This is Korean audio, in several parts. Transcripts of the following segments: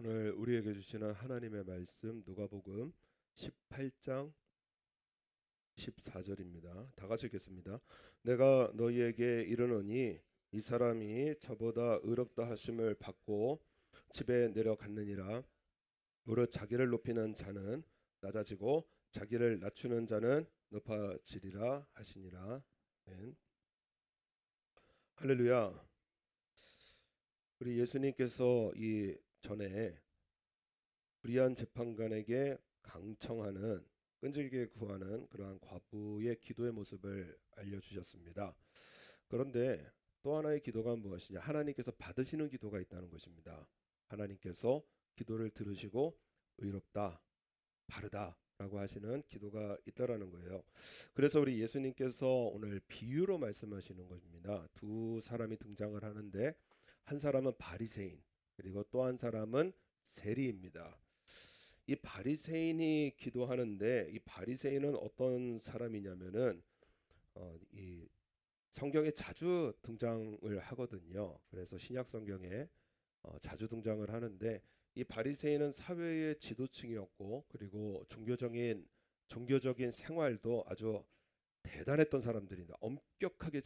오늘 우리에게 주시는 하나님의 말씀 누가복음 18장 14절입니다. 다 같이 읽겠습니다. 내가 너희에게 이르노니 이 사람이 저보다 의롭다 하심을 받고 집에 내려갔느니라. 무릇 자기를 높이는 자는 낮아지고 자기를 낮추는 자는 높아지리라 하시니라. 아멘. 할렐루야. 우리 예수님께서 이 전에 불의한 재판관에게 강청하는 끈질기게 구하는 그러한 과부의 기도의 모습을 알려주셨습니다. 그런데 또 하나의 기도가 무엇이냐? 하나님께서 받으시는 기도가 있다는 것입니다. 하나님께서 기도를 들으시고 의롭다, 바르다라고 하시는 기도가 있다라는 거예요. 그래서 우리 예수님께서 오늘 비유로 말씀하시는 것입니다. 두 사람이 등장을 하는데 한 사람은 바리새인 그리고 또 한 사람은 세리입니다. 이 바리새인이 기도하는데 이 바리새인은 어떤 사람이냐면은 이 성경에 자주 등장을 하거든요. 그래서 신약 성경에 자주 등장을 하는데 이 바리새인은 사회의 지도층이었고 그리고 종교적인 생활도 아주 대단했던 사람들입니다. 엄격하게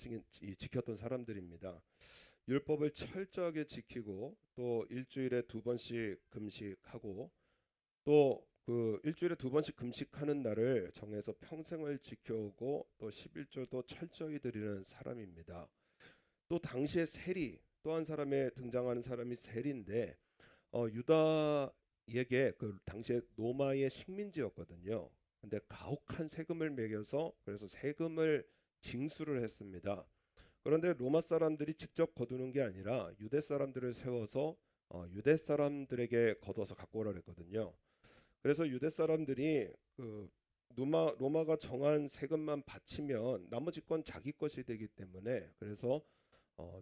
지켰던 사람들입니다. 율법을 철저하게 지키고 또 일주일에 두 번씩 금식하고 또 그 일주일에 두 번씩 금식하는 날을 정해서 평생을 지켜오고 또 11조도 철저히 드리는 사람입니다. 또 당시에 세리 또 한 사람에 등장하는 사람이 세리인데 유다에게 그 당시에 로마의 식민지였거든요. 근데 가혹한 세금을 매겨서 그래서 세금을 징수를 했습니다. 그런데 로마 사람들이 직접 거두는 게 아니라 유대 사람들을 세워서 유대 사람들에게 거둬서 갖고 오라 그랬거든요. 그래서 유대 사람들이 그 로마가 정한 세금만 바치면 나머지 건 자기 것이 되기 때문에 그래서 어,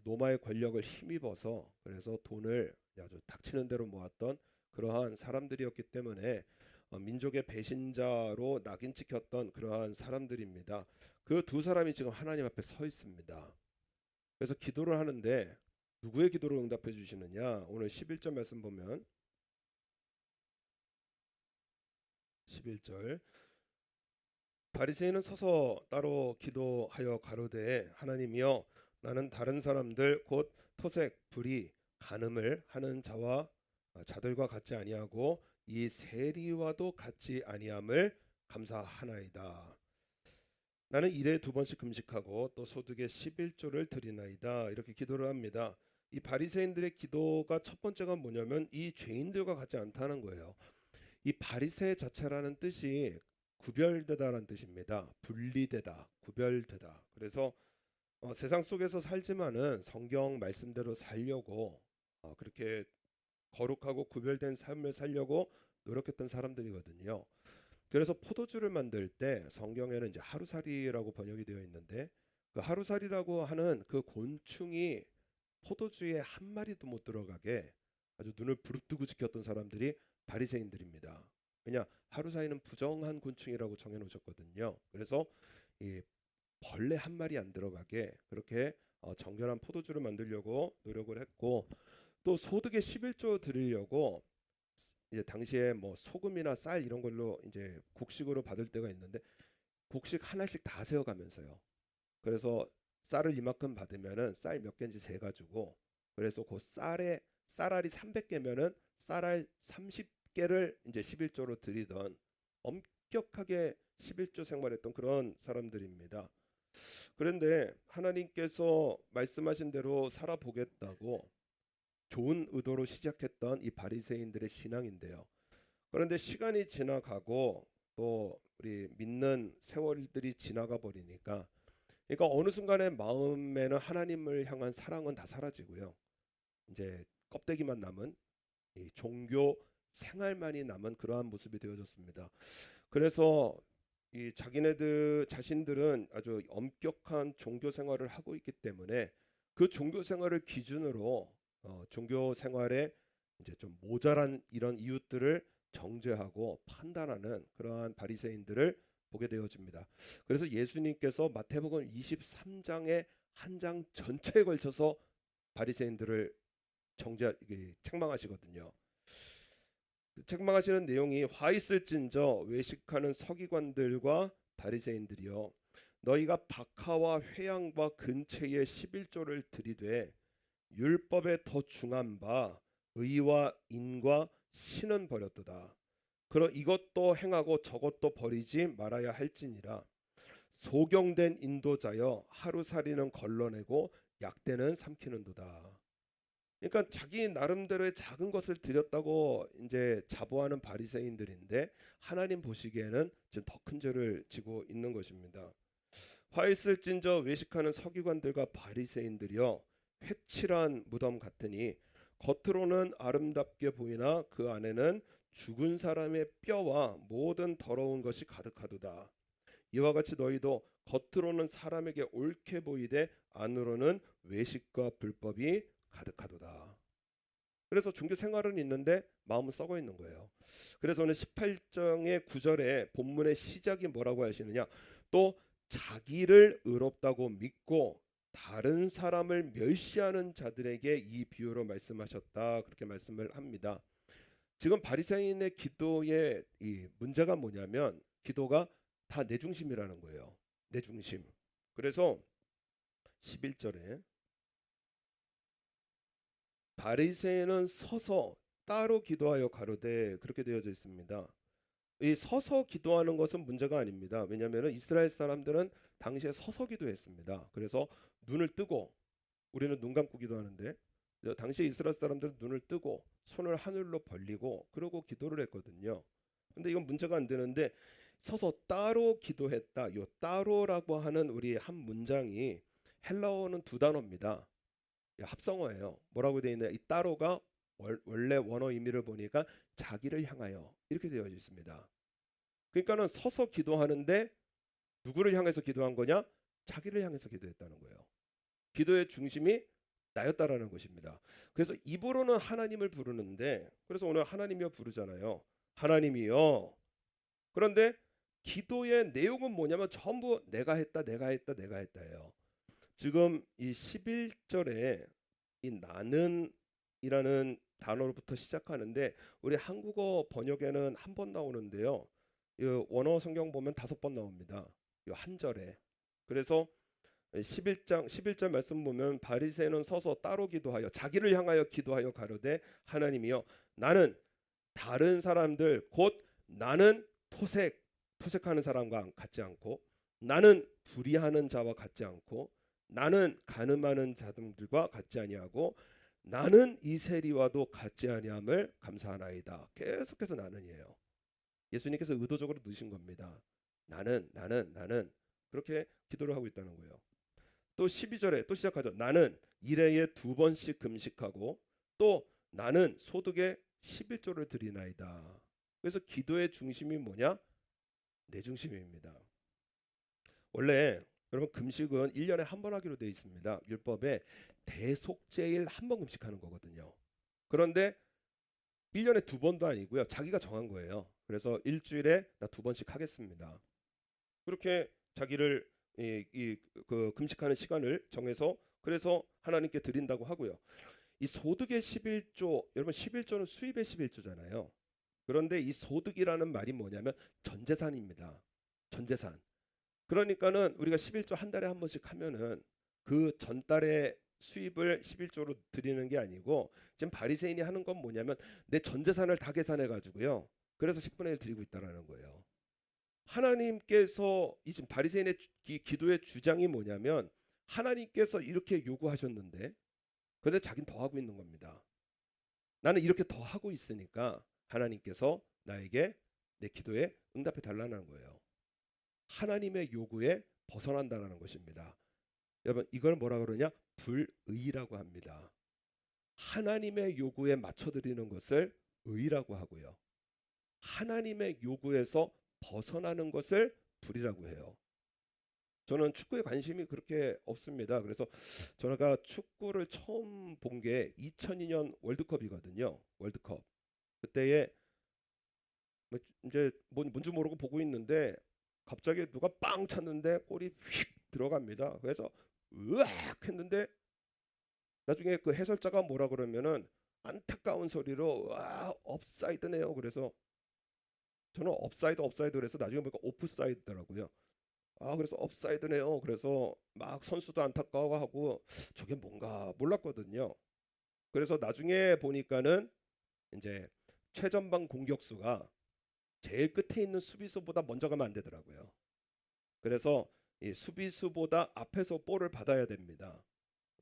로마의 권력을 힘입어서 그래서 돈을 아주 닥치는 대로 모았던 그러한 사람들이었기 때문에 민족의 배신자로 낙인 찍혔던 그러한 사람들입니다. 그 두 사람이 지금 하나님 앞에 서 있습니다. 그래서 기도를 하는데 누구의 기도를 응답해 주시느냐? 오늘 11절 말씀 보면 11절 바리새인은 서서 따로 기도하여 가로되 하나님이여 나는 다른 사람들 곧 토색, 불의, 간음을 하는 자들과 같지 아니하고 이 세리와도 같지 아니함을 감사하나이다. 나는 일에 두 번씩 금식하고 또 소득의 11조를 드리나이다. 이렇게 기도를 합니다. 이 바리새인들의 기도가 첫 번째가 뭐냐면 이 죄인들과 같지 않다는 거예요. 이 바리새 자체라는 뜻이 구별되다라는 뜻입니다. 분리되다, 구별되다. 그래서 세상 속에서 살지만은 성경 말씀대로 살려고 그렇게 거룩하고 구별된 삶을 살려고 노력했던 사람들이거든요. 그래서 포도주를 만들 때 성경에는 이제 하루살이라고 번역이 되어 있는데 그 하루살이라고 하는 그 곤충이 포도주에 한 마리도 못 들어가게 아주 눈을 부릅뜨고 지켰던 사람들이 바리새인들입니다. 왜냐 하루살이는 부정한 곤충이라고 정해 놓으셨거든요. 그래서 이 벌레 한 마리 안 들어가게 그렇게 정결한 포도주를 만들려고 노력을 했고 또 소득의 11조 드리려고 이제 당시에 뭐 소금이나 쌀 이런 걸로 이제 곡식으로 받을 때가 있는데 곡식 하나씩 다 세어가면서요. 그래서 쌀을 이만큼 받으면은 쌀 몇 개인지 세 가지고 그래서 그 쌀알이 300개면은 쌀알 30개를 이제 11조로 드리던 엄격하게 11조 생활했던 그런 사람들입니다. 그런데 하나님께서 말씀하신 대로 살아보겠다고 좋은 의도로 시작했던 이 바리새인들의 신앙인데요. 그런데 시간이 지나가고 또 우리 믿는 세월들이 지나가 버리니까 그러니까 어느 순간에 마음에는 하나님을 향한 사랑은 다 사라지고요. 이제 껍데기만 남은 이 종교 생활만이 남은 그러한 모습이 되어졌습니다. 그래서 이 자기네들 자신들은 아주 엄격한 종교 생활을 하고 있기 때문에 그 종교 생활을 기준으로 종교 생활에 이제 좀 모자란 이런 이웃들을 정죄하고 판단하는 그러한 바리새인들을 보게 되어집니다. 그래서 예수님께서 마태복음 23장의 한 장 전체에 걸쳐서 바리새인들을 책망하시거든요. 책망하시는 내용이 화 있을진저 외식하는 서기관들과 바리새인들이여 너희가 박하와 회양과 근체의 11조를 들이되 율법에 더 중한 바 의와 인과 신은 버렸도다. 그러 이것도 행하고 저것도 버리지 말아야 할지니라. 소경된 인도자여 하루살이는 걸러내고 약대는 삼키는도다. 그러니까 자기 나름대로의 작은 것을 드렸다고 이제 자부하는 바리새인들인데 하나님 보시기에는 지금 더 큰 죄를 지고 있는 것입니다. 화 있을진저 외식하는 서기관들과 바리새인들이여 회칠한 무덤 같으니 겉으로는 아름답게 보이나 그 안에는 죽은 사람의 뼈와 모든 더러운 것이 가득하도다. 이와 같이 너희도 겉으로는 사람에게 옳게 보이되 안으로는 외식과 불법이 가득하도다. 그래서 종교 생활은 있는데 마음은 썩어 있는 거예요. 그래서 오늘 18장의 9절에 본문의 시작이 뭐라고 하시느냐? 또 자기를 의롭다고 믿고 다른 사람을 멸시하는 자들에게 이 비유로 말씀하셨다. 그렇게 말씀을 합니다. 지금 바리새인의 기도의 이 문제가 뭐냐면 기도가 다 내 중심이라는 거예요. 내 중심. 그래서 11절에 바리새인은 서서 따로 기도하여 가로되 그렇게 되어져 있습니다. 이 서서 기도하는 것은 문제가 아닙니다. 왜냐하면 이스라엘 사람들은 당시에 서서 기도했습니다. 그래서 눈을 뜨고 우리는 눈 감고 기도하는데 당시에 이스라엘 사람들은 눈을 뜨고 손을 하늘로 벌리고 그러고 기도를 했거든요. 근데 이건 문제가 안 되는데 서서 따로 기도했다. 요 따로라고 하는 우리 한 문장이 헬라어는 두 단어입니다. 합성어예요. 뭐라고 되어 있냐? 이 따로가 원래 원어 의미를 보니까 자기를 향하여 이렇게 되어 있습니다. 그러니까는 서서 기도하는데 누구를 향해서 기도한 거냐? 자기를 향해서 기도했다는 거예요. 기도의 중심이 나였다라는 것입니다. 그래서 입으로는 하나님을 부르는데 그래서 오늘 하나님이여 부르잖아요. 하나님이여. 그런데 기도의 내용은 뭐냐면 전부 내가 했다, 내가 했다, 내가 했다예요. 지금 이 11절에 이 나는이라는 단어로부터 시작하는데 우리 한국어 번역에는 한 번 나오는데요. 이 원어 성경 보면 5번 나옵니다. 이 한 절에. 그래서 11절 말씀 보면 바리새인은 서서 따로 기도하여 자기를 향하여 기도하여 가로되 하나님이여 나는 다른 사람들 곧 나는 토색하는 사람과 같지 않고 나는 불의하는 자와 같지 않고 나는 간음하는 자들과 같지 아니하고 나는 이 세리와도 같지 아니함을 감사하나이다. 계속해서 나는이에요. 예수님께서 의도적으로 넣으신 겁니다. 나는 그렇게 기도를 하고 있다는 거예요. 또 12절에 또 시작하죠. 나는 일해에 2번씩 금식하고 또 나는 소득의 11조를 드리나이다. 그래서 기도의 중심이 뭐냐? 내 중심입니다. 원래 여러분 금식은 1년에 한 번 하기로 되어 있습니다. 율법에 대속죄일 한 번 금식하는 거거든요. 그런데 1년에 2번도 아니고요. 자기가 정한 거예요. 그래서 일주일에 나 2번씩 하겠습니다. 그렇게 자기를 그 금식하는 시간을 정해서 그래서 하나님께 드린다고 하고요. 이 소득의 11조, 여러분 11조는 수입의 11조잖아요. 그런데 이 소득이라는 말이 뭐냐면 전재산입니다. 전재산. 그러니까는 우리가 11조 한 달에 한 번씩 하면은 그 전달의 수입을 11조로 드리는 게 아니고 지금 바리새인이 하는 건 뭐냐면 내 전재산을 다 계산해 가지고요. 그래서 10분의 1 드리고 있다라는 거예요. 하나님께서 이 지금 바리새인의 기도의 주장이 뭐냐면 하나님께서 이렇게 요구하셨는데 그런데 자기는 더 하고 있는 겁니다. 나는 이렇게 더 하고 있으니까 하나님께서 나에게 내 기도에 응답해 달라는 거예요. 하나님의 요구에 벗어난다는 것입니다. 여러분 이걸 뭐라 그러냐? 불의라고 합니다. 하나님의 요구에 맞춰드리는 것을 의라고 하고요. 하나님의 요구에서 벗어나는 것을 불이라고 해요. 저는 축구에 관심이 그렇게 없습니다. 그래서 제가 축구를 처음 본 게 2002년 월드컵이거든요. 월드컵. 그때에 이제 뭔지 모르고 보고 있는데 갑자기 누가 빵 찼는데 골이 휙 들어갑니다. 그래서 으악 했는데 나중에 그 해설자가 뭐라 그러면은 안타까운 소리로 와 업사이드네요. 그래서 저는 업사이드 그래서 나중에 보니까 오프사이드더라고요. 아 그래서 업사이드네요. 그래서 막 선수도 안타까워하고 저게 뭔가 몰랐거든요. 그래서 나중에 보니까는 이제 최전방 공격수가 제일 끝에 있는 수비수보다 먼저 가면 안 되더라고요. 그래서 이 수비수보다 앞에서 볼을 받아야 됩니다.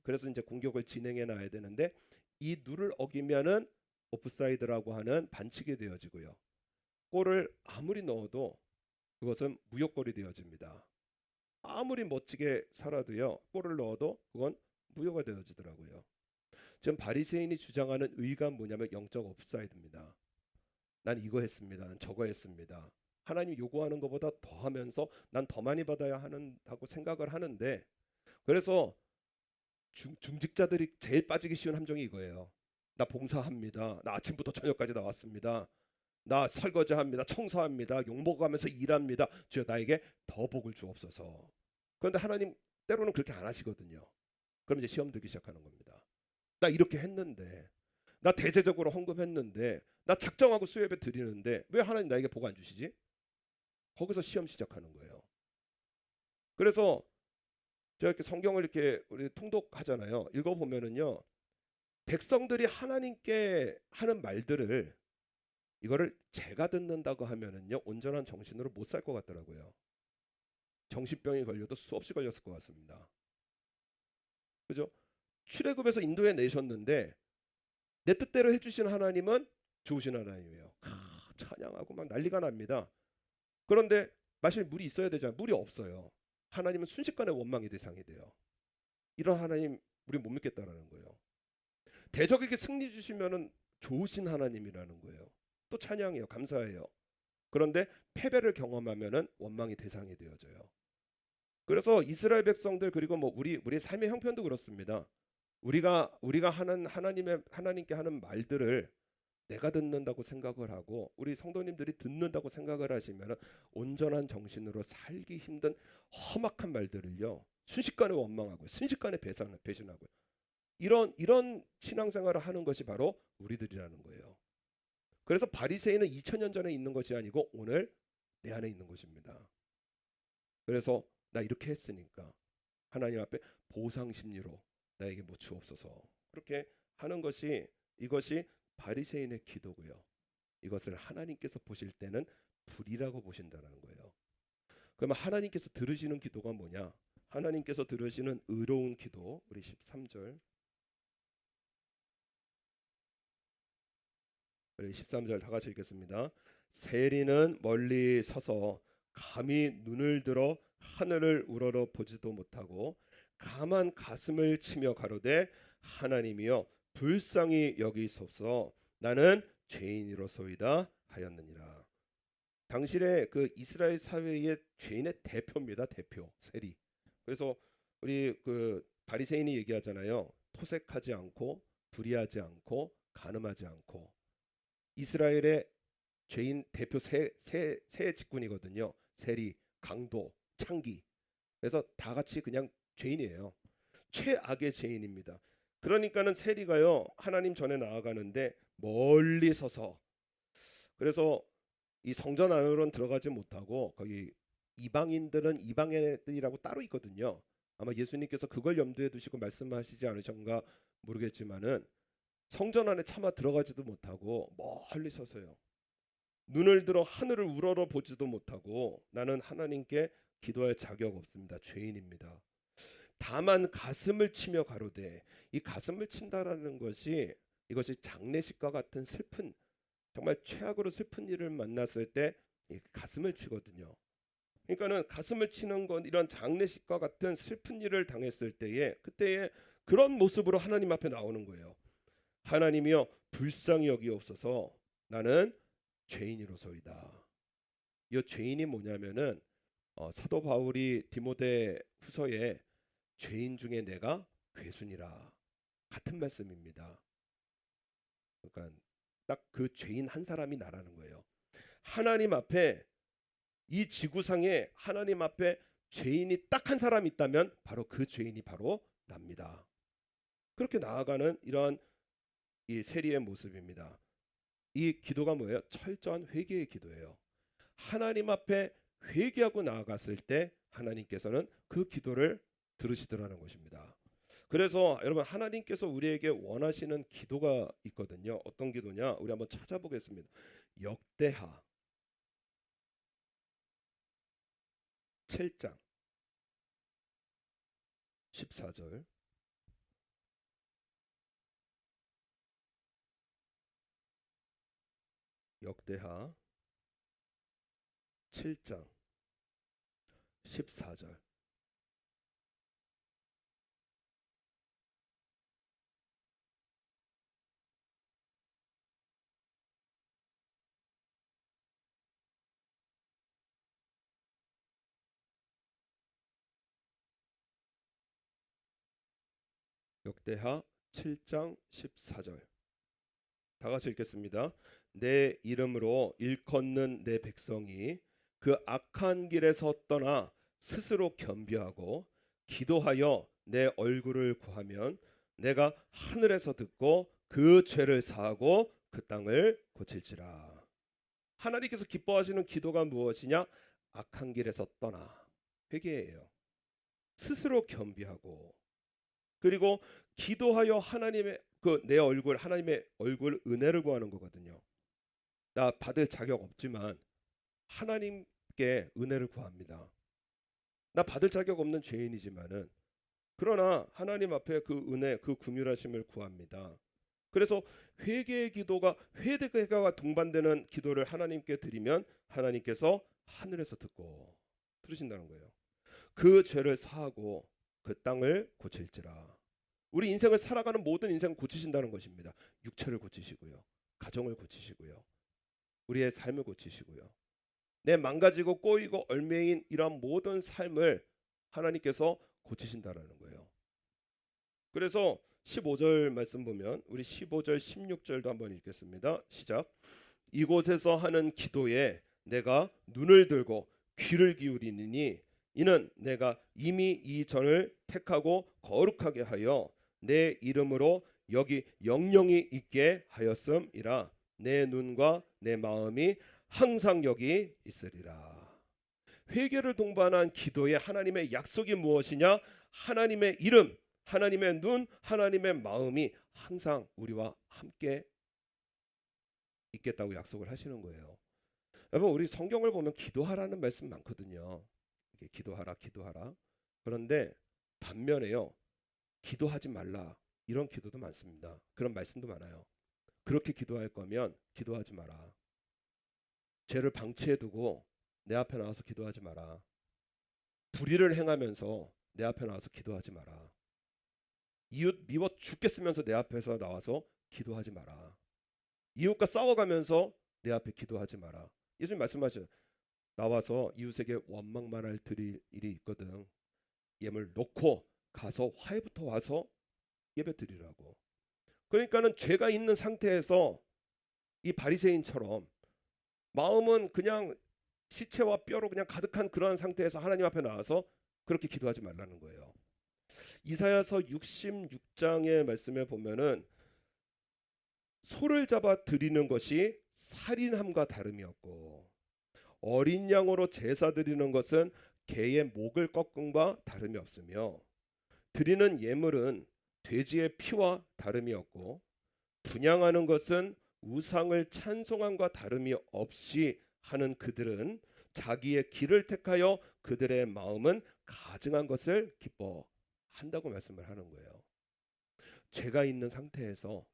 그래서 이제 공격을 진행해 놔야 되는데 이 룰을 어기면은 오프사이드라고 하는 반칙이 되어지고요. 골을 아무리 넣어도 그것은 무효골이 되어집니다. 아무리 멋지게 살아도요. 골을 넣어도 그건 무효가 되어지더라고요. 지금 바리새인이 주장하는 의의가 뭐냐면 영적 옵사이드입니다. 난 이거 했습니다. 난 저거 했습니다. 하나님 요구하는 것보다 더 하면서 난 더 많이 받아야 하는다고 생각을 하는데 그래서 중직자들이 제일 빠지기 쉬운 함정이 이거예요. 나 봉사합니다. 나 아침부터 저녁까지 나왔습니다. 나 설거지합니다. 청소합니다. 욕먹으면서 일합니다. 주여 나에게 더 복을 주옵소서. 그런데 하나님 때로는 그렇게 안 하시거든요. 그럼 이제 시험 들기 시작하는 겁니다. 나 이렇게 했는데 나 대대적으로 헌금했는데 나 작정하고 수예배 드리는데 왜 하나님 나에게 복 안 주시지? 거기서 시험 시작하는 거예요. 그래서 제가 이렇게 성경을 이렇게 우리 통독하잖아요. 읽어보면은요. 백성들이 하나님께 하는 말들을 이거를 제가 듣는다고 하면은요. 온전한 정신으로 못 살 것 같더라고요. 정신병이 걸려도 수없이 걸렸을 것 같습니다. 그죠? 출애굽에서 인도해 내셨는데 내 뜻대로 해주신 하나님은 좋으신 하나님이에요. 찬양하고 막 난리가 납니다. 그런데 마실 물이 있어야 되잖아요. 물이 없어요. 하나님은 순식간에 원망의 대상이 돼요. 이런 하나님 우리 못 믿겠다라는 거예요. 대적에게 승리 주시면은 좋으신 하나님이라는 거예요. 또 찬양해요. 감사해요. 그런데 패배를 경험하면은 원망의 대상이 되어져요. 그래서 이스라엘 백성들 그리고 뭐 우리의 삶의 형편도 그렇습니다. 우리가 하는 하나님께 하는 말들을 내가 듣는다고 생각을 하고 우리 성도님들이 듣는다고 생각을 하시면 온전한 정신으로 살기 힘든 험악한 말들을요 순식간에 원망하고 순식간에 배신하고 이런 신앙생활을 하는 것이 바로 우리들이라는 거예요. 그래서 바리새인은 2000년 전에 있는 것이 아니고 오늘 내 안에 있는 것입니다. 그래서 나 이렇게 했으니까 하나님 앞에 보상 심리로 나에게 뭐 주옵소서 그렇게 하는 것이 이것이 바리새인의 기도고요. 이것을 하나님께서 보실 때는 불이라고 보신다는 거예요. 그러면 하나님께서 들으시는 기도가 뭐냐? 하나님께서 들으시는 의로운 기도 우리 13절 우리 13절 다 같이 읽겠습니다. 세리는 멀리 서서 감히 눈을 들어 하늘을 우러러 보지도 못하고 가만 가슴을 치며 가로되 하나님이여 불쌍히 여기소서 나는 죄인이로소이다 하였느니라. 당시의 그 이스라엘 사회의 죄인의 대표입니다. 대표 세리. 그래서 우리 그 바리새인이 얘기하잖아요. 토색하지 않고 불의하지 않고 간음하지 않고 이스라엘의 죄인 대표 세 직군이거든요. 세리, 강도, 창기. 그래서 다 같이 그냥 죄인이에요. 최악의 죄인입니다. 그러니까는 세리가요 하나님 전에 나아가는데 멀리 서서 그래서 이 성전 안으로는 들어가지 못하고 거기 이방인들은 이방인들이라고 따로 있거든요. 아마 예수님께서 그걸 염두에 두시고 말씀하시지 않으셨는가 모르겠지만은 성전 안에 차마 들어가지도 못하고 멀리 서서요. 눈을 들어 하늘을 우러러 보지도 못하고 나는 하나님께 기도할 자격 없습니다. 죄인입니다. 다만 가슴을 치며 가로되 이 가슴을 친다라는 것이 이것이 장례식과 같은 슬픈 정말 최악으로 슬픈 일을 만났을 때 이 가슴을 치거든요. 그러니까는 가슴을 치는 건 이런 장례식과 같은 슬픈 일을 당했을 때에 그때에 그런 모습으로 하나님 앞에 나오는 거예요. 하나님이여 불쌍히 여기옵소서 나는 죄인이로소이다. 이 죄인이 뭐냐면은 사도 바울이 디모데 후서에 죄인 중에 내가 괴순이라 같은 말씀입니다. 그러니까 딱 그 죄인 한 사람이 나라는 거예요. 하나님 앞에 이 지구상에 하나님 앞에 죄인이 딱 한 사람 있다면 바로 그 죄인이 바로 납니다. 그렇게 나아가는 이러한 이 세리의 모습입니다. 이 기도가 뭐예요? 철저한 회개의 기도예요. 하나님 앞에 회개하고 나아갔을 때 하나님께서는 그 기도를 들으시더라는 것입니다. 그래서 여러분, 하나님께서 우리에게 원하시는 기도가 있거든요. 어떤 기도냐? 우리 한번 찾아보겠습니다. 역대하 7장 14절. 역대하 7장 14절. 역대하 7장 14절. 다 같이 읽겠습니다. 내 이름으로 일컫는 내 백성이 그 악한 길에서 떠나 스스로 겸비하고 기도하여 내 얼굴을 구하면 내가 하늘에서 듣고 그 죄를 사하고 그 땅을 고칠지라. 하나님께서 기뻐하시는 기도가 무엇이냐? 악한 길에서 떠나 회개예요. 스스로 겸비하고, 그리고 기도하여 하나님의 내 얼굴, 하나님의 얼굴 은혜를 구하는 거거든요. 나 받을 자격 없지만 하나님께 은혜를 구합니다. 나 받을 자격 없는 죄인이지만은, 그러나 하나님 앞에 그 은혜, 그 긍휼하심을 구합니다. 그래서 회개의 기도가, 회개가 동반되는 기도를 하나님께 드리면 하나님께서 하늘에서 듣고 들으신다는 거예요. 그 죄를 사하고 그 땅을 고칠지라. 우리 인생을 살아가는 모든 인생을 고치신다는 것입니다. 육체를 고치시고요, 가정을 고치시고요, 우리의 삶을 고치시고요, 내 망가지고 꼬이고 얽매인 이런 모든 삶을 하나님께서 고치신다라는 거예요. 그래서 15절 말씀 보면, 우리 15절 16절도 한번 읽겠습니다. 시작. 이곳에서 하는 기도에 내가 눈을 들고 귀를 기울이니 이는 내가 이미 이 전을 택하고 거룩하게 하여 내 이름으로 여기 영영이 있게 하였음이라. 내 눈과 내 마음이 항상 여기 있으리라. 회개를 동반한 기도에 하나님의 약속이 무엇이냐? 하나님의 이름, 하나님의 눈, 하나님의 마음이 항상 우리와 함께 있겠다고 약속을 하시는 거예요. 여러분, 우리 성경을 보면 기도하라는 말씀 많거든요. 이게 기도하라, 기도하라. 그런데 반면에요, 기도하지 말라, 이런 기도도 많습니다. 그런 말씀도 많아요. 그렇게 기도할 거면 기도하지 마라. 죄를 방치해두고 내 앞에 나와서 기도하지 마라. 불의를 행하면서 내 앞에 나와서 기도하지 마라. 이웃 미워 죽겠으면서 내 앞에서 나와서 기도하지 마라. 이웃과 싸워가면서 내 앞에 기도하지 마라. 예수님 말씀하셔요. 나와서 이웃에게 원망만 할 드릴 일이 있거든. 예물 놓고 가서 화해부터 와서 예배 드리라고. 그러니까는 죄가 있는 상태에서 이 바리새인처럼 마음은 그냥 시체와 뼈로 그냥 가득한 그러한 상태에서 하나님 앞에 나와서 그렇게 기도하지 말라는 거예요. 이사야서 66장의 말씀에 보면은 소를 잡아 드리는 것이 살인함과 다름이었고, 어린 양으로 제사 드리는 것은 개의 목을 꺾음과 다름이 없으며, 드리는 예물은 돼지의 피와 다름이 없고, 분향하는 것은 우상을 찬송함과 다름이 없이 하는 그들은 자기의 길을 택하여 그들의 마음은 가증한 것을 기뻐한다고 말씀을 하는 거예요. 죄가 있는 상태에서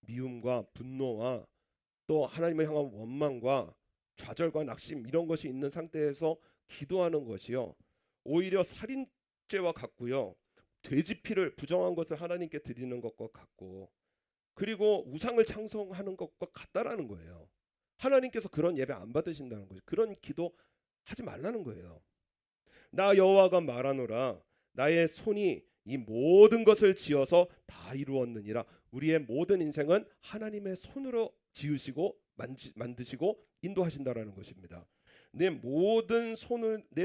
미움과 분노와 또 하나님을 향한 원망과 좌절과 낙심, 이런 것이 있는 상태에서 기도하는 것이요, 오히려 살인죄와 같고요, 돼지 피를 부정한 것을 하나님께 드리는 것과 같고, 그리고 우상을 찬송하는 것과 같다라는 거예요. 하나님께서 그런 예배 안 받으신다는 거죠. 그런 기도 하지 말라는 거예요. 나 여호와가 말하노라. 나의 손이 이 모든 것을 지어서 다 이루었느니라. 우리의 모든 인생은 하나님의 손으로 지으시고 만드시고 인도하신다라는 것입니다. 내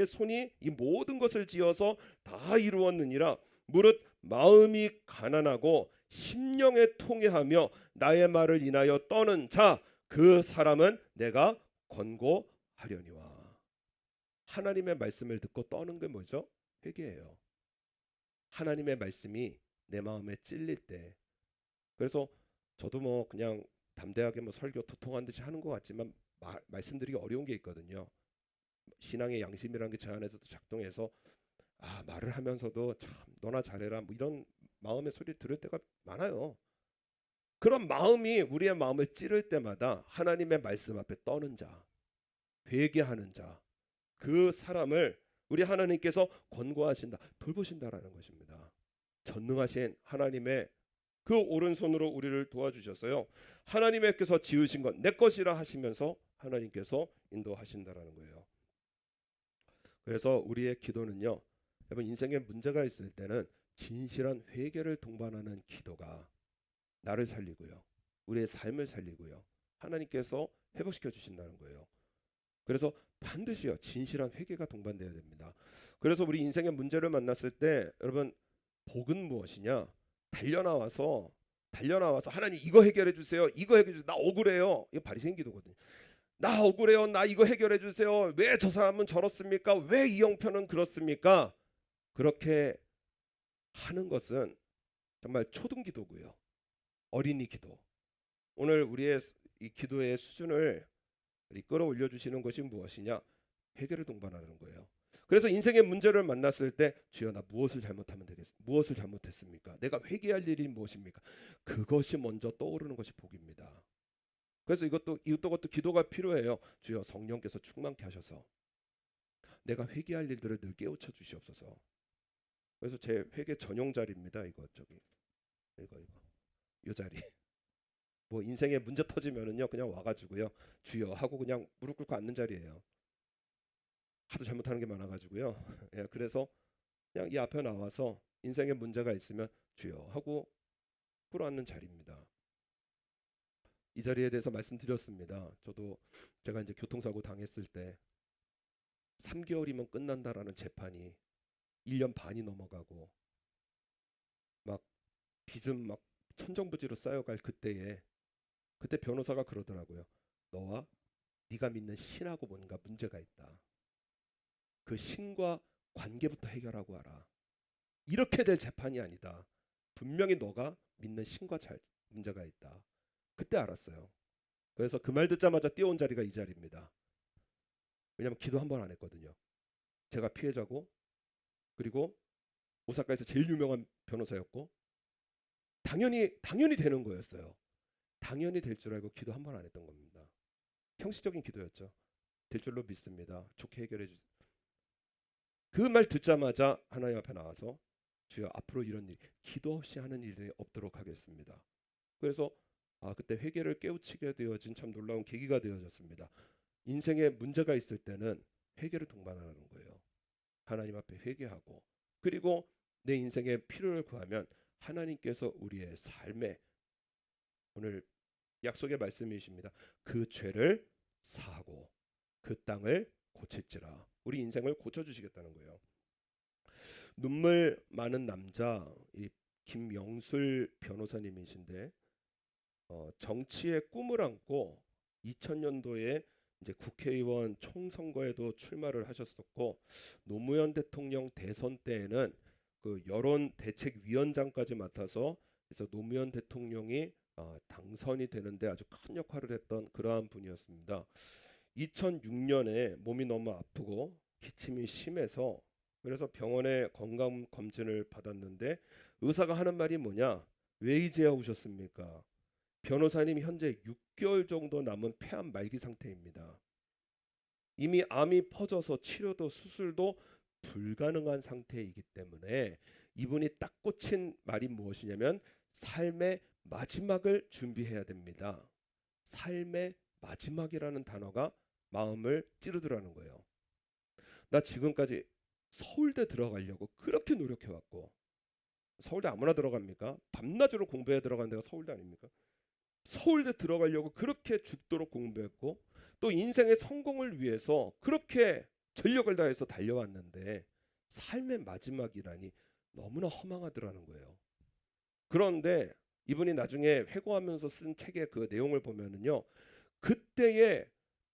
손이 이 모든 것을 지어서 다 이루었느니라. 무릇 마음이 가난하고 심령에 통회하며 나의 말을 인하여 떠는 자 그 사람은 내가 권고하려니와. 하나님의 말씀을 듣고 떠는 게 뭐죠? 회개예요. 하나님의 말씀이 내 마음에 찔릴 때. 그래서 저도 뭐 그냥 담대하게 뭐 설교 도통한 듯이 하는 것 같지만 말씀드리기 어려운 게 있거든요. 신앙의 양심이라는 게 제 안에서도 작동해서 말을 하면서도 참 너나 잘해라 뭐 이런 마음의 소리 들을 때가 많아요. 그런 마음이 우리의 마음을 찌를 때마다 하나님의 말씀 앞에 떠는 자, 회개하는 자, 그 사람을 우리 하나님께서 권고하신다, 돌보신다라는 것입니다. 전능하신 하나님의 그 오른손으로 우리를 도와주셨어요. 하나님께서 지으신 것 내 것이라 하시면서 하나님께서 인도하신다라는 거예요. 그래서 우리의 기도는요, 여러분 인생에 문제가 있을 때는 진실한 회개를 동반하는 기도가 나를 살리고요, 우리의 삶을 살리고요, 하나님께서 회복시켜 주신다는 거예요. 그래서 반드시요 진실한 회개가 동반되어야 됩니다. 그래서 우리 인생의 문제를 만났을 때 여러분 복은 무엇이냐? 달려나와서 하나님 이거 해결해 주세요. 이거 해결해 주세요. 나 억울해요. 이거 바리새인 기도거든요. 나 억울해요. 나 이거 해결해 주세요. 왜 저 사람은 저렇습니까? 왜 이 형편은 그렇습니까? 그렇게 하는 것은 정말 초등 기도고요. 어린이 기도. 오늘 우리의 이 기도의 수준을 끌어올려 주시는 것이 무엇이냐? 회개를 동반하는 거예요. 그래서 인생의 문제를 만났을 때 주여 나 무엇을 잘못하면 되겠습니까? 무엇을 잘못했습니까? 내가 회개할 일이 무엇입니까? 그것이 먼저 떠오르는 것이 복입니다. 그래서 이것도 기도가 필요해요. 주여 성령께서 충만케 하셔서 내가 회개할 일들을 늘 깨우쳐 주시옵소서. 그래서 제 회개 전용 자리입니다. 이거 이 자리. 뭐 인생에 문제 터지면은요 그냥 와가지고요 주여 하고 그냥 무릎 꿇고 앉는 자리예요. 하도 잘못하는 게 많아가지고요. 예, 그래서 그냥 이 앞에 나와서 인생에 문제가 있으면 주여 하고 꿇어앉는 자리입니다. 이 자리에 대해서 말씀드렸습니다. 저도 제가 이제 교통사고 당했을 때 3개월이면 끝난다라는 재판이 1년 반이 넘어가고 막 빚은 막 천정부지로 쌓여갈 그때 변호사가 그러더라고요. 너와 네가 믿는 신하고 뭔가 문제가 있다. 그 신과 관계부터 해결하고 하라. 이렇게 될 재판이 아니다. 분명히 너가 믿는 신과 문제가 있다. 그때 알았어요. 그래서 그 말 듣자마자 뛰어온 자리가 이 자리입니다. 왜냐하면 기도 한 번 안 했거든요. 제가 피해자고 그리고 오사카에서 제일 유명한 변호사였고 당연히 되는 거였어요. 당연히 될 줄 알고 기도 한 번 안 했던 겁니다. 형식적인 기도였죠. 될 줄로 믿습니다. 좋게 해결해 주세요. 그 말 듣자마자 하나님 앞에 나와서 주여 앞으로 이런 일 기도 없이 하는 일이 없도록 하겠습니다. 그래서 그때 회개를 깨우치게 되어진 참 놀라운 계기가 되어졌습니다. 인생에 문제가 있을 때는 회개를 동반하는 거예요. 하나님 앞에 회개하고 그리고 내 인생의 필요를 구하면 하나님께서 우리의 삶에 오늘 약속의 말씀이십니다. 그 죄를 사하고 그 땅을 고칠지라. 우리 인생을 고쳐주시겠다는 거예요. 눈물 많은 남자 이 김영술 변호사님이신데 정치의 꿈을 안고 2000년도에 이제 국회의원 총선거에도 출마를 하셨었고 노무현 대통령 대선 때에는 그 여론 대책위원장까지 맡아서 그래서 노무현 대통령이 당선이 되는데 아주 큰 역할을 했던 그러한 분이었습니다. 2006년에 몸이 너무 아프고 기침이 심해서 그래서 병원에 건강 검진을 받았는데 의사가 하는 말이 뭐냐? 왜 이제야 오셨습니까? 변호사님 현재 6개월 정도 남은 폐암 말기 상태입니다. 이미 암이 퍼져서 치료도 수술도 불가능한 상태이기 때문에 이분이 딱 꽂힌 말이 무엇이냐면 삶의 마지막을 준비해야 됩니다. 삶의 마지막이라는 단어가 마음을 찌르더라는 거예요. 나 지금까지 서울대 들어가려고 그렇게 노력해왔고 서울대 아무나 들어갑니까? 밤낮으로 공부해 들어간 데가 서울대 아닙니까? 서울대 들어가려고 그렇게 죽도록 공부했고 또 인생의 성공을 위해서 그렇게 전력을 다해서 달려왔는데 삶의 마지막이라니 너무나 허망하더라는 거예요. 그런데 이분이 나중에 회고하면서 쓴 책의 그 내용을 보면은요, 그때에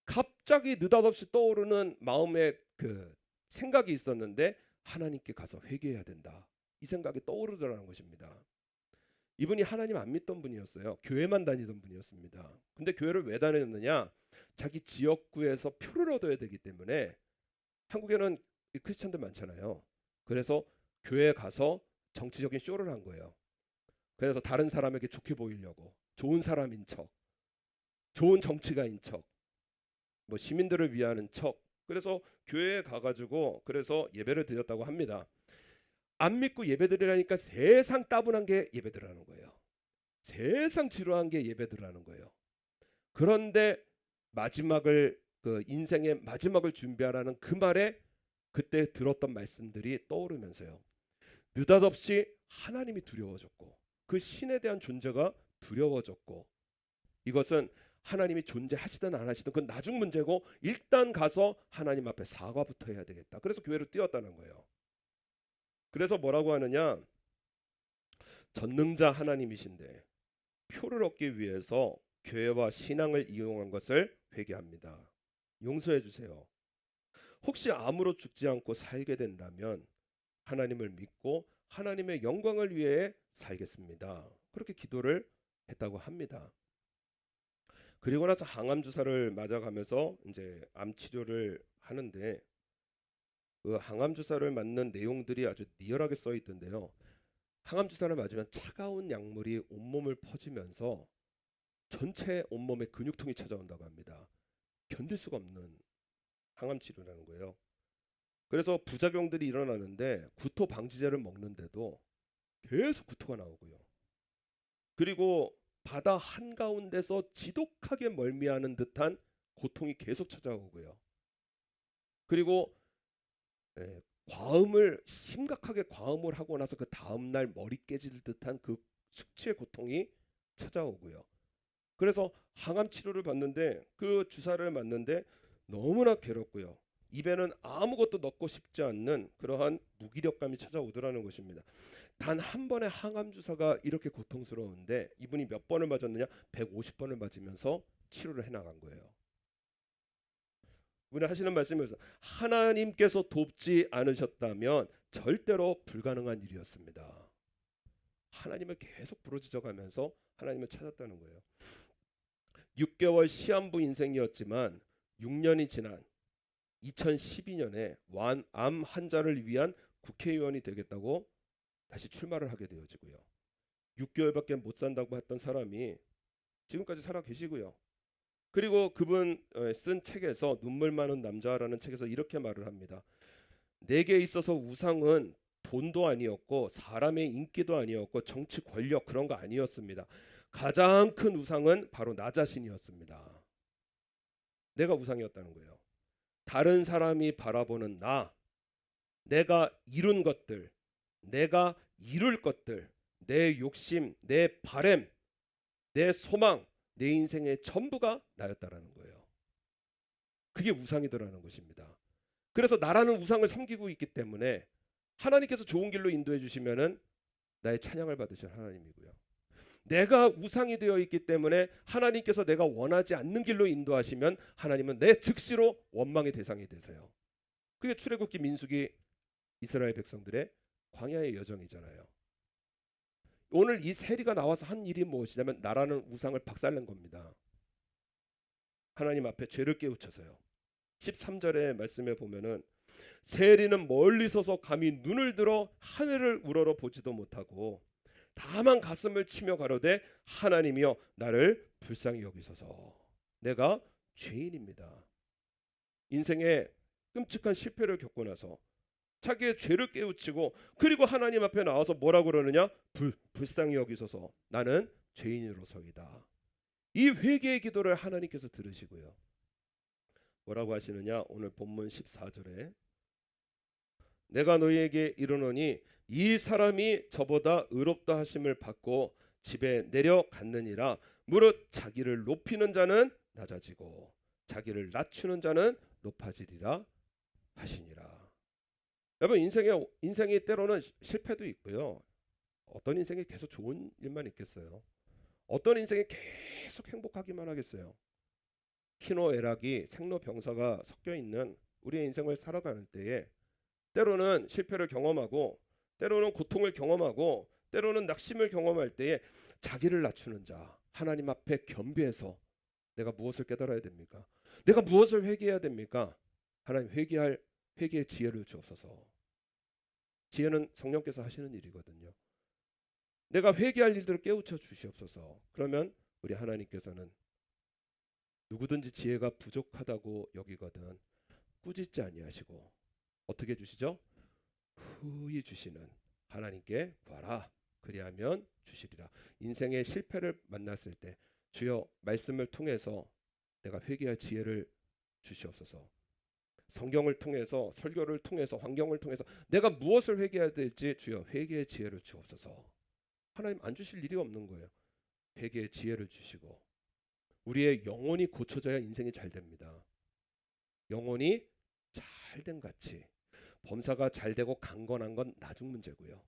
갑자기 느닷없이 떠오르는 마음의 그 생각이 있었는데 하나님께 가서 회개해야 된다, 이 생각이 떠오르더라는 것입니다. 이분이 하나님 안 믿던 분이었어요. 교회만 다니던 분이었습니다. 근데 교회를 왜 다녔느냐? 자기 지역구에서 표를 얻어야 되기 때문에. 한국에는 크리스찬들 많잖아요. 그래서 교회에 가서 정치적인 쇼를 한 거예요. 그래서 다른 사람에게 좋게 보이려고 좋은 사람인 척, 좋은 정치가인 척, 뭐 시민들을 위하는 척. 그래서 교회에 가가지고 그래서 예배를 드렸다고 합니다. 안 믿고 예배드리라니까 세상 따분한 게 예배드리라는 거예요. 세상 지루한 게 예배드리라는 거예요. 그런데 마지막을, 그 인생의 마지막을 준비하라는 그 말에 그때 들었던 말씀들이 떠오르면서요, 느닷없이 하나님이 두려워졌고 그 신에 대한 존재가 두려워졌고, 이것은 하나님이 존재하시든 안 하시든 그건 나중 문제고 일단 가서 하나님 앞에 사과부터 해야 되겠다. 그래서 교회로 뛰었다는 거예요. 그래서 뭐라고 하느냐, 전능자 하나님이신데 표를 얻기 위해서 교회와 신앙을 이용한 것을 회개합니다. 용서해 주세요. 혹시 암으로 죽지 않고 살게 된다면 하나님을 믿고 하나님의 영광을 위해 살겠습니다. 그렇게 기도를 했다고 합니다. 그리고 나서 항암 주사를 맞아가면서 이제 암 치료를 하는데, 그 항암 주사를 맞는 내용들이 아주 리얼하게 써 있던데요. 항암 주사를 맞으면 차가운 약물이 온몸을 퍼지면서 전체 온몸에 근육통이 찾아온다고 합니다. 견딜 수가 없는 항암 치료라는 거예요. 그래서 부작용들이 일어나는데 구토 방지제를 먹는데도 계속 구토가 나오고요. 그리고 바다 한가운데서 지독하게 멀미하는 듯한 고통이 계속 찾아오고요. 그리고 과음을 심각하게 과음을 하고 나서 그 다음 날 머리 깨질 듯한 그 숙취의 고통이 찾아오고요. 그래서 항암 치료를 받는데 그 주사를 맞는데 너무나 괴롭고요. 입에는 아무것도 넣고 싶지 않는 그러한 무기력감이 찾아오더라는 것입니다. 단 한 번의 항암 주사가 이렇게 고통스러운데 이분이 몇 번을 맞았느냐? 150번을 맞으면서 치료를 해나간 거예요. 이분이 하시는 말씀에서 하나님께서 돕지 않으셨다면 절대로 불가능한 일이었습니다. 하나님을 계속 부르짖어가면서 하나님을 찾았다는 거예요. 6개월 시한부 인생이었지만 6년이 지난 2012년에 암 환자를 위한 국회의원이 되겠다고 다시 출마를 하게 되어지고요. 6개월밖에 못 산다고 했던 사람이 지금까지 살아 계시고요. 그리고 그분 쓴 책에서 눈물 많은 남자라는 책에서 이렇게 말을 합니다. 내게 있어서 우상은 돈도 아니었고 사람의 인기도 아니었고 정치 권력 그런 거 아니었습니다. 가장 큰 우상은 바로 나 자신이었습니다. 내가 우상이었다는 거예요. 다른 사람이 바라보는 나, 내가 이룬 것들, 내가 이룰 것들, 내 욕심, 내 바램, 내 소망, 내 인생의 전부가 나였다라는 거예요. 그게 우상이더라는 것입니다. 그래서 나라는 우상을 섬기고 있기 때문에 하나님께서 좋은 길로 인도해 주시면은 나의 찬양을 받으실 하나님이고요. 내가 우상이 되어 있기 때문에 하나님께서 내가 원하지 않는 길로 인도하시면 하나님은 내 즉시로 원망의 대상이 되세요. 그게 출애굽기, 민수기, 이스라엘 백성들의 광야의 여정이잖아요. 오늘 이 세리가 나와서 한 일이 무엇이냐면 나라는 우상을 박살낸 겁니다. 하나님 앞에 죄를 깨우쳐서요. 13절의 말씀에 보면은 세리는 멀리 서서 감히 눈을 들어 하늘을 우러러 보지도 못하고 다만 가슴을 치며 가로되 하나님이여 나를 불쌍히 여기소서. 내가 죄인입니다. 인생에 끔찍한 실패를 겪고 나서 자기의 죄를 깨우치고 그리고 하나님 앞에 나와서 뭐라고 그러느냐? 불쌍히 여기소서. 나는 죄인으로서이다. 이 회개의 기도를 하나님께서 들으시고요. 뭐라고 하시느냐? 오늘 본문 14절에 내가 너희에게 이르노니 이 사람이 저보다 의롭다 하심을 받고 집에 내려갔느니라. 무릇 자기를 높이는 자는 낮아지고 자기를 낮추는 자는 높아지리라 하시니라. 여러분 인생이 때로는 실패도 있고요. 어떤 인생에 계속 좋은 일만 있겠어요? 어떤 인생에 계속 행복하기만 하겠어요? 희노애락이 생로병사가 섞여 있는 우리의 인생을 살아가는 때에 때로는 실패를 경험하고 때로는 고통을 경험하고 때로는 낙심을 경험할 때에 자기를 낮추는 자 하나님 앞에 겸비해서 내가 무엇을 깨달아야 됩니까? 내가 무엇을 회개해야 됩니까? 하나님 회개할 회개의 지혜를 주옵소서. 지혜는 성령께서 하시는 일이거든요. 내가 회개할 일들을 깨우쳐 주시옵소서. 그러면 우리 하나님께서는 누구든지 지혜가 부족하다고 여기거든 꾸짖지 아니하시고 어떻게 주시죠? 후히 주시는 하나님께 구하라. 그리하면 주시리라. 인생의 실패를 만났을 때 주여 말씀을 통해서 내가 회개할 지혜를 주시옵소서. 성경을 통해서 설교를 통해서 환경을 통해서 내가 무엇을 회개해야 될지 주여 회개의 지혜를 주옵소서. 하나님 안 주실 일이 없는 거예요. 회개의 지혜를 주시고 우리의 영혼이 고쳐져야 인생이 잘 됩니다. 영혼이 잘된 가치 범사가 잘 되고 강건한 건 나중 문제고요.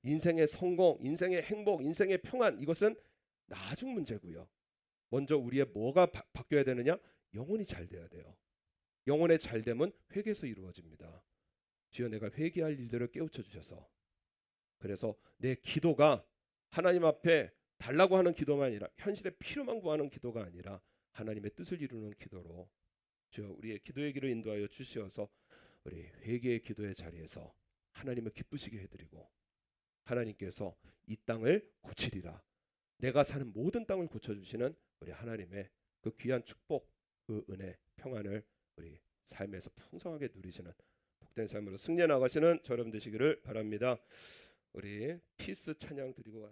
인생의 성공, 인생의 행복, 인생의 평안 이것은 나중 문제고요. 먼저 우리의 뭐가 바뀌어야 되느냐? 영혼이 잘 돼야 돼요. 영혼의 잘됨은 회개에서 이루어집니다. 주여 내가 회개할 일들을 깨우쳐 주셔서 그래서 내 기도가 하나님 앞에 달라고 하는 기도가 아니라 현실의 필요만 구하는 기도가 아니라 하나님의 뜻을 이루는 기도로 주여 우리의 기도의 길을 인도하여 주시어서 우리 회개의 기도의 자리에서 하나님을 기쁘시게 해드리고 하나님께서 이 땅을 고치리라. 내가 사는 모든 땅을 고쳐주시는 우리 하나님의 그 귀한 축복, 그 은혜, 평안을 우리 삶에서 풍성하게 누리시는 복된 삶으로 승리해 나가시는 저여러분 되시기를 바랍니다. 우리 피스 찬양 드리고